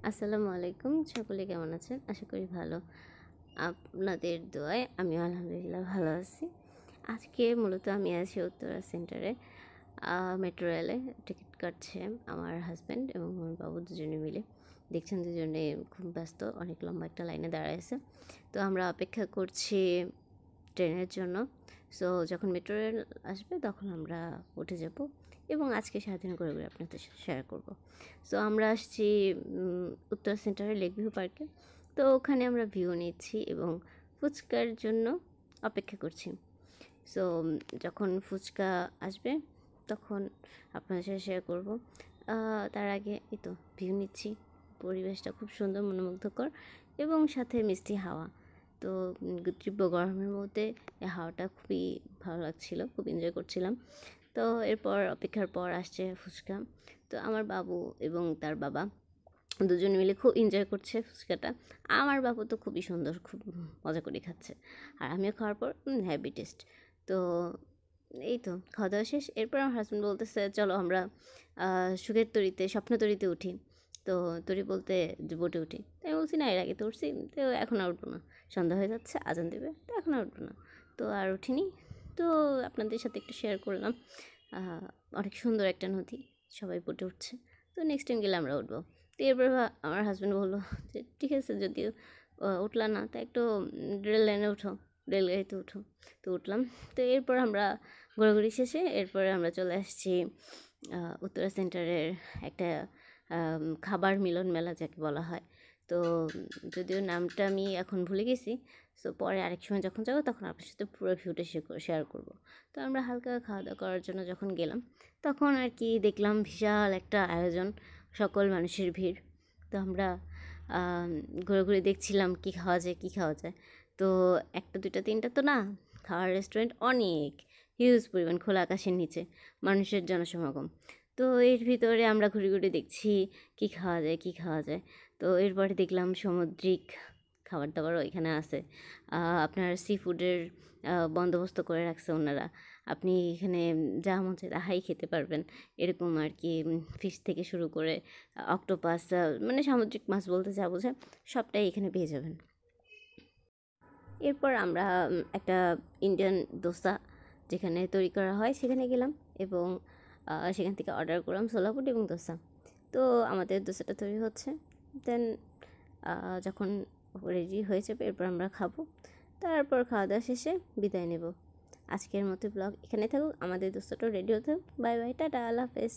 আসসালামু আলাইকুম, সকলে কেমন আছেন? আশা করি ভালো। আপনাদের দোয়ায় আমিও আলহামদুলিল্লাহ ভালো আছি। আজকে মূলত আমি আছি উত্তরা সেন্টারে। মেট্রো রেলে টিকিট কাটছে আমার হাজব্যান্ড এবং আমার বাবু দুজনে মিলে। দেখছেন দুজনে খুব ব্যস্ত, অনেক লম্বা একটা লাইনে দাঁড়ায় আছে। তো আমরা অপেক্ষা করছি ট্রেনের জন্য। সো যখন মেট্রো রেল আসবে তখন আমরা উঠে যাব এবং আজকে সারাদিন ঘুরে ঘুরে আপনাদের সাথে শেয়ার করব। সো আমরা আসছি উত্তরা সেন্টারে লেক ভিউ পার্কে। তো ওখানে আমরা ভিউ নিচ্ছি এবং ফুচকার জন্য অপেক্ষা করছি। সো যখন ফুচকা আসবে তখন আপনাদের সাথে শেয়ার করব। তার আগে এই তো ভিউ নিচ্ছি, পরিবেশটা খুব সুন্দর, মনোমুগ্ধকর এবং সাথে মিষ্টি হাওয়া। তো তীব্র গরমের মধ্যে এই হাওয়াটা খুবই ভালো লাগছিল, খুব এনজয় করছিলাম। তো এরপর অপেক্ষার পর আসছে ফুচকা। তো আমার বাবু এবং তার বাবা দুজন মিলে খুব এনজয় করছে ফুচকাটা। আমার বাবু তো খুবই সুন্দর, খুব মজা করে খাচ্ছে, আর আমিও খাওয়ার পর হ্যাভি টেস্ট। তো এই তো খাওয়া দাওয়া শেষ। এরপর আমার হাজব্যান্ড বলতেছে চলো আমরা সুখের তরীতে, স্বপ্ন তরীতে উঠি। তো তরী বলতে যে বোটে উঠি। তাই আমি বলছি না, এর আগে তো উঠছি, তো এখন আর উঠবো না, সন্ধ্যা হয়ে যাচ্ছে, আজান দেবে, তো এখন আর উঠবো না। তো আর উঠিনি। তো আপনাদের সাথে একটু শেয়ার করলাম। অনেক সুন্দর একটা নদী, সবাই বোটে উঠছে। তো নেক্সট টাইম গেলে আমরা উঠবো। তো এরপর আমার হাজব্যান্ড বললো যে ঠিক আছে, যদিও উঠলা না, তা একটু রেল লাইনে উঠো, রেলগাড়িতে উঠো। তো উঠলাম। তো এরপর আমরা ঘোরাঘুরি শেষে এরপরে আমরা চলে আসছি উত্তরা সেন্টারের একটা খাবার মিলন মেলা যাকে বলা হয়। তো যদিও নামটা আমি এখন ভুলে গেছি। সো পরে আরেক সময় যখন যাবো তখন আপনার সাথে পুরো ভিউটা শেয়ার করব। তো আমরা হালকা খাওয়া দাওয়া করার জন্য যখন গেলাম তখন আর কি দেখলাম বিশাল একটা আয়োজন, সকল মানুষের ভিড়। তো আমরা ঘুরে ঘুরে দেখছিলাম কী খাওয়া যায়, কী খাওয়া যায়। তো একটা দুইটা তিনটা তো না, খাওয়ার রেস্টুরেন্ট অনেক, হিউজ পরিমাণ, খোলা আকাশের নিচে মানুষের জনসমাগম। তো এর ভিতরে আমরা ঘুরে ঘুরে দেখছি কী খাওয়া যায়, কী খাওয়া যায়। তো এরপরে দেখলাম সামুদ্রিক খাবার দাবারও এখানে আছে। আপনার সি ফুডের বন্দোবস্ত করে রাখছে ওনারা। আপনি এখানে যা মন চায় তাহাই খেতে পারবেন, এরকম আর কি। ফিশ থেকে শুরু করে অক্টোপাস, মানে সামুদ্রিক মাছ বলতে যা বোঝায় সবটাই এখানে পেয়ে যাবেন। এরপর আমরা একটা ইন্ডিয়ান দোসা যেখানে তৈরি করা হয় সেখানে গেলাম এবং সেখান থেকে অর্ডার করলাম সোলাপুরি এবং দোসা। তো আমাদের দোসাটা তৈরি হচ্ছে, দেন যখন রেডি হয়ে যাবে এরপর আমরা খাবো। তারপর খাওয়া দাওয়া শেষে বিদায় নেব। আজকের মতো ব্লগ এখানে থাকুক, আমাদের দোসাটাও রেডি হতে। বাই বাই, টাটা, আল্লাহ হাফেজ।